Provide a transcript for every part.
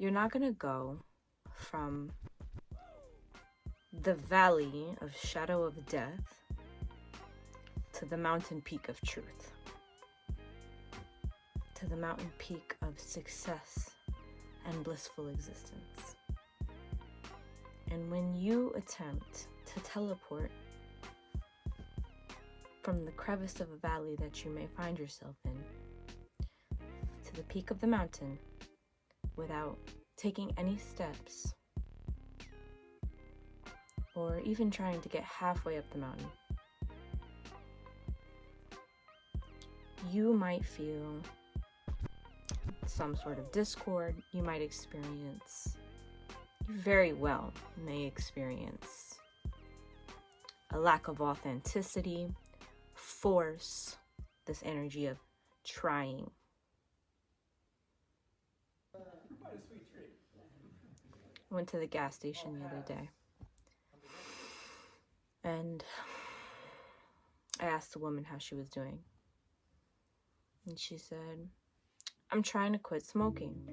You're not going to go from the valley of shadow of death to the mountain peak of truth, to the mountain peak of success and blissful existence. And when you attempt to teleport from the crevice of a valley that you may find yourself in to the peak of the mountain without taking any steps or even trying to get halfway up the mountain, you might feel some sort of discord. You might experience, you very well may experience a lack of authenticity, force, this energy of trying. I went to the gas station the other day and I asked the woman how she was doing. And she said, "I'm trying to quit smoking."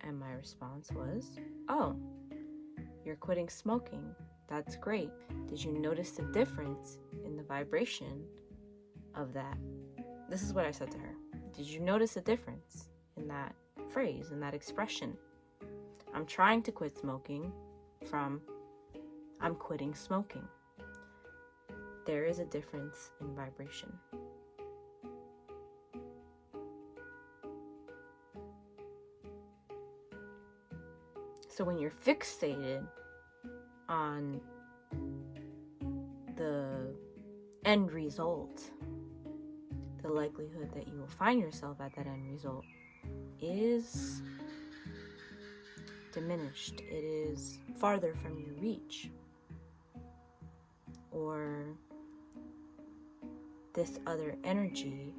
And my response was, "Oh, you're quitting smoking. That's great. Did you notice the difference in the vibration of that?" This is what I said to her. "Did you notice a difference in that phrase, in that expression? I'm trying to quit smoking from I'm quitting smoking. There is a difference in vibration." So when you're fixated on the end result, the likelihood that you will find yourself at that end result is diminished. It is farther from your reach. Or this other energy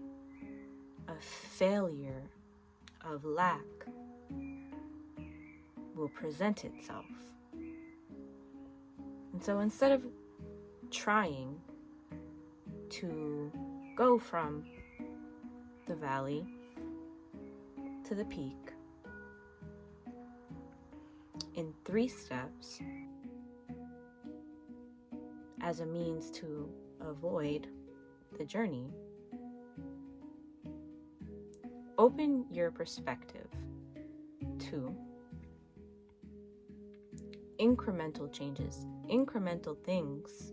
of failure, of lack, will present itself. And so instead of trying to go from the valley to the peak in 3 steps as a means to avoid the journey, open your perspective to incremental changes, incremental things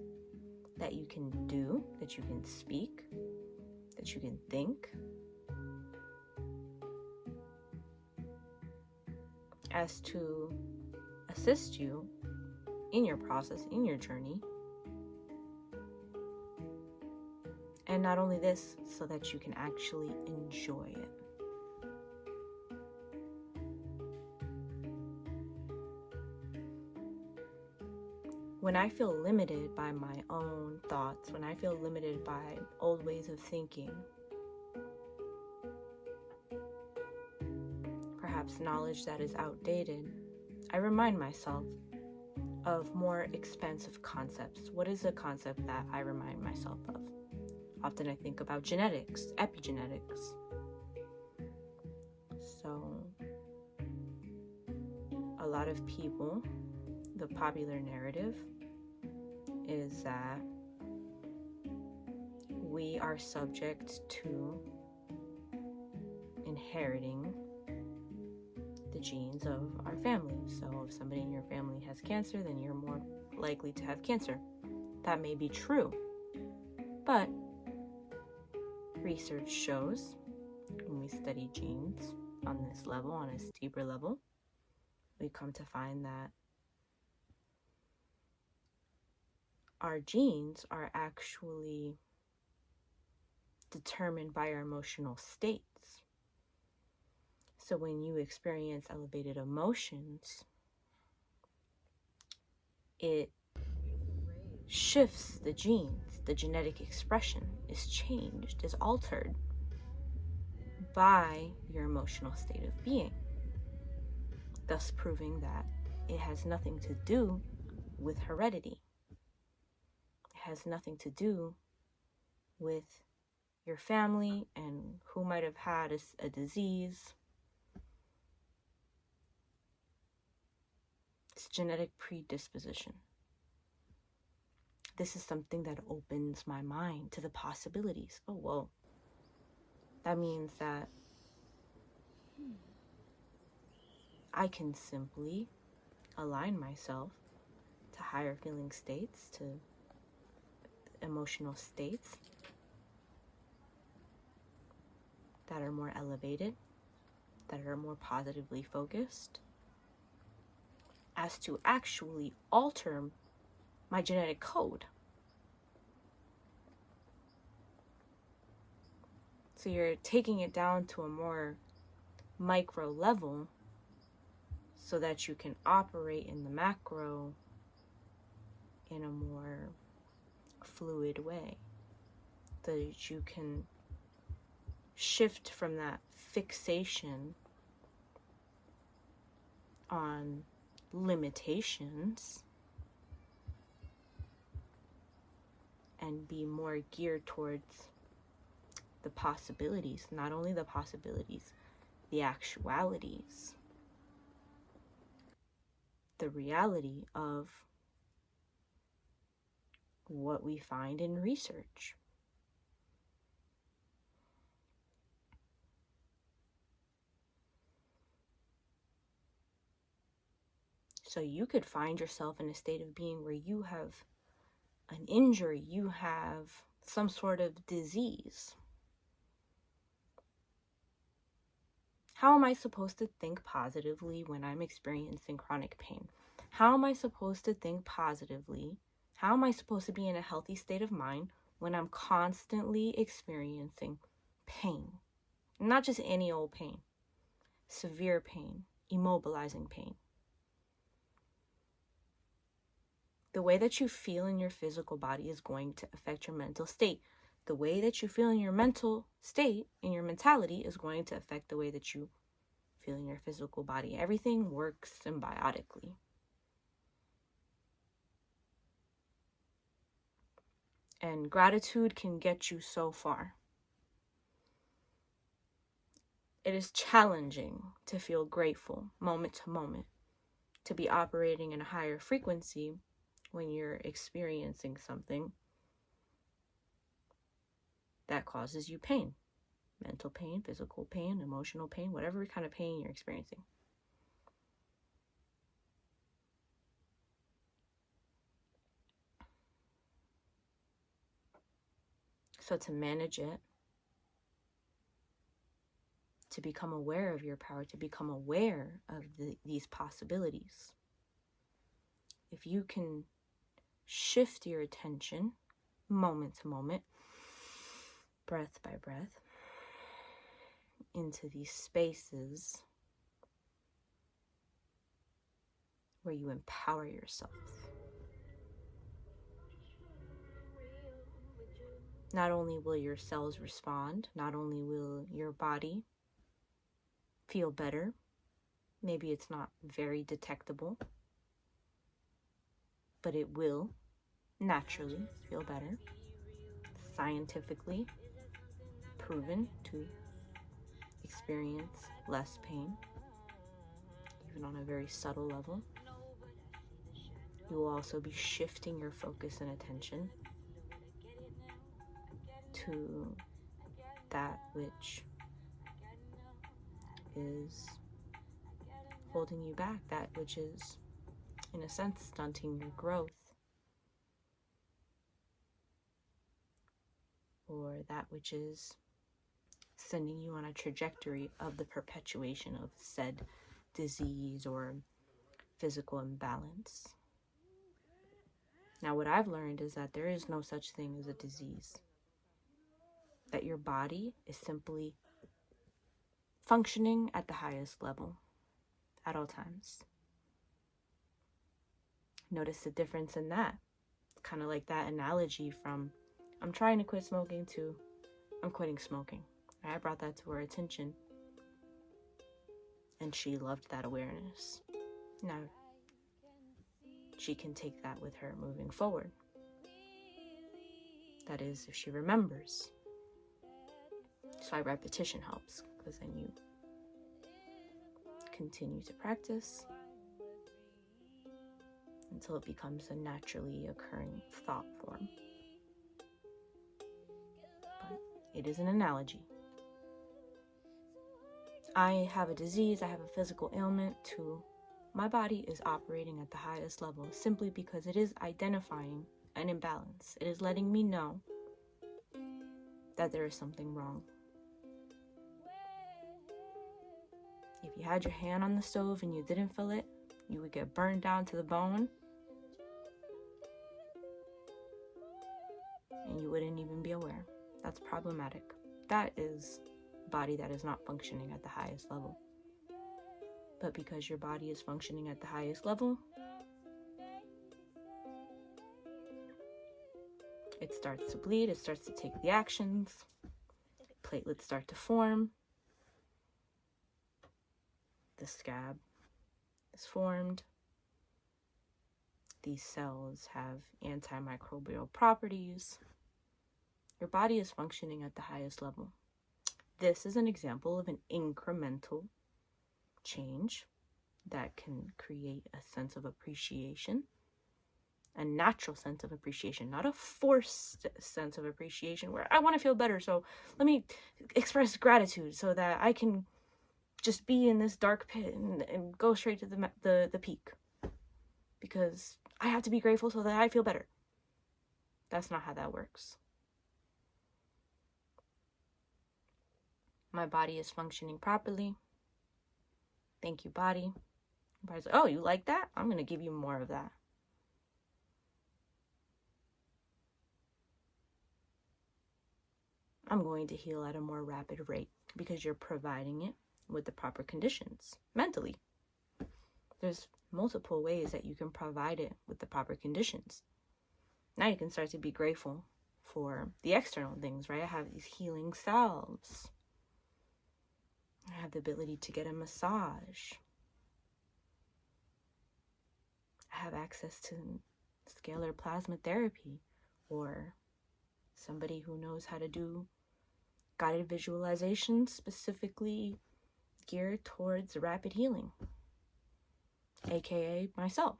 that you can do, that you can speak, that you can think, as to assist you in your process, in your journey. And not only this, so that you can actually enjoy it. When I feel limited by my own thoughts, when I feel limited by old ways of thinking, perhaps knowledge that is outdated, I remind myself of more expansive concepts. What is a concept that I remind myself of? Often I think about genetics, epigenetics. So, a lot of people, the popular narrative is that we are subject to inheriting the genes of our family. So if somebody in your family has cancer, then you're more likely to have cancer. That may be true, but research shows, when we study genes on this level, on a deeper level, we come to find that our genes are actually determined by our emotional states. So when you experience elevated emotions, it shifts the genes. The genetic expression is changed, is altered by your emotional state of being, thus proving that it has nothing to do with heredity. It has nothing to do with your family and who might have had a disease genetic predisposition. This is something that opens my mind to the possibilities. Oh, whoa. That means that I can simply align myself to higher feeling states, to emotional states that are more elevated, that are more positively focused, as to actually alter my genetic code. So you're taking it down to a more micro level so that you can operate in the macro in a more fluid way, so that you can shift from that fixation on limitations and be more geared towards the possibilities, not only the possibilities, the actualities, the reality of what we find in research. So you could find yourself in a state of being where you have an injury, you have some sort of disease. How am I supposed to think positively when I'm experiencing chronic pain? How am I supposed to think positively? How am I supposed to be in a healthy state of mind when I'm constantly experiencing pain? Not just any old pain, severe pain, immobilizing pain. The way that you feel in your physical body is going to affect your mental state. The way that you feel in your mental state, in your mentality, is going to affect the way that you feel in your physical body. Everything works symbiotically. And gratitude can get you so far. It is challenging to feel grateful moment to moment, to be operating in a higher frequency when you're experiencing something that causes you pain. Mental pain, physical pain, emotional pain, whatever kind of pain you're experiencing. So to manage it, to become aware of your power, to become aware of these possibilities, if you can shift your attention moment to moment, breath by breath, into these spaces where you empower yourself. Not only will your cells respond, not only will your body feel better, maybe it's not very detectable, but it will naturally feel better. Scientifically proven to experience less pain, even on a very subtle level. You will also be shifting your focus and attention to that which is holding you back, that which is, in a sense, stunting your growth, or that which is sending you on a trajectory of the perpetuation of said disease or physical imbalance. Now, what I've learned is that there is no such thing as a disease, that your body is simply functioning at the highest level at all times. Notice the difference in that. It's kind of like that analogy from I'm trying to quit smoking to I'm quitting smoking. I brought that to her attention, and she loved that awareness. Now, she can take that with her moving forward. That is, if she remembers. So repetition helps, because then you continue to practice, until it becomes a naturally occurring thought form. But it is an analogy. I have a disease, I have a physical ailment, to my body is operating at the highest level simply because it is identifying an imbalance. It is letting me know that there is something wrong. If you had your hand on the stove and you didn't feel it, you would get burned down to the bone, and you wouldn't even be aware. That's problematic. That is a body that is not functioning at the highest level. But because your body is functioning at the highest level, it starts to bleed, it starts to take the actions, platelets start to form, the scab is formed, these cells have antimicrobial properties. Your body is functioning at the highest level. This is an example of an incremental change that can create a sense of appreciation, a natural sense of appreciation, not a forced sense of appreciation where I want to feel better, so let me express gratitude so that I can just be in this dark pit and go straight to the peak because I have to be grateful so that I feel better. That's not how that works. My body is functioning properly. Thank you, body. Body's like, oh, you like that? I'm going to give you more of that. I'm going to heal at a more rapid rate because you're providing it with the proper conditions mentally. There's multiple ways that you can provide it with the proper conditions. Now you can start to be grateful for the external things, right? I have these healing salves. I have the ability to get a massage. I have access to scalar plasma therapy, or somebody who knows how to do guided visualization specifically geared towards rapid healing, aka myself,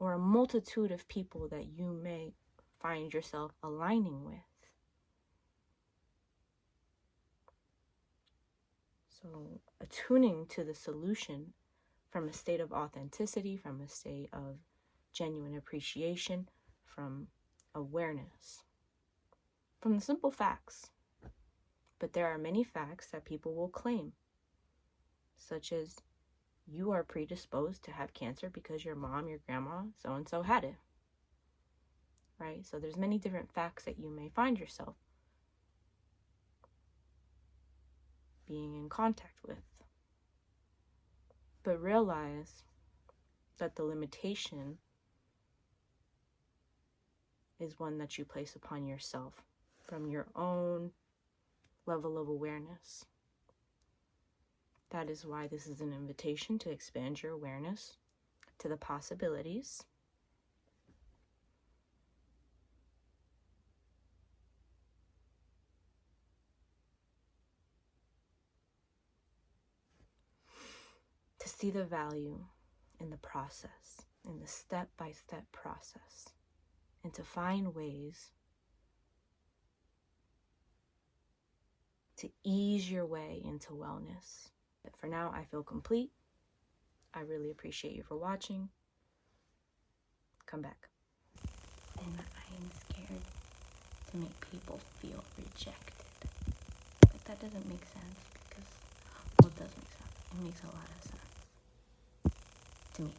or a multitude of people that you may find yourself aligning with. So attuning to the solution from a state of authenticity, from a state of genuine appreciation, from awareness, from the simple facts. But there are many facts that people will claim, such as you are predisposed to have cancer because your mom, your grandma, so-and-so had it, right? So there's many different facts that you may find yourself being in contact with. But realize that the limitation is one that you place upon yourself from your own level of awareness. That is why this is an invitation to expand your awareness to the possibilities. To see the value in the process, in the step-by-step process, and to find ways to ease your way into wellness. But for now, I feel complete. I really appreciate you for watching. Come back. And I am scared to make people feel rejected. But that doesn't make sense because, well, it does make sense. It makes a lot of sense to me.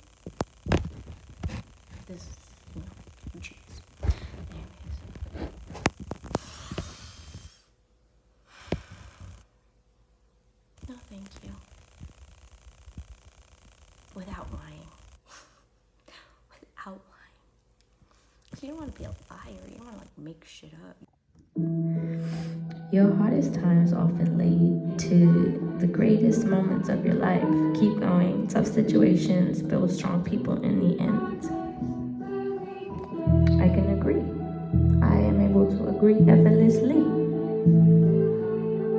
This is, you choose. Anyways. No, thank you. Without lying. Without lying. You don't want to be a liar. You don't want to make shit up. Your hardest times often lead to the greatest moments of your life. Keep going. Tough situations build strong people in the end. I can agree. I am able to agree effortlessly.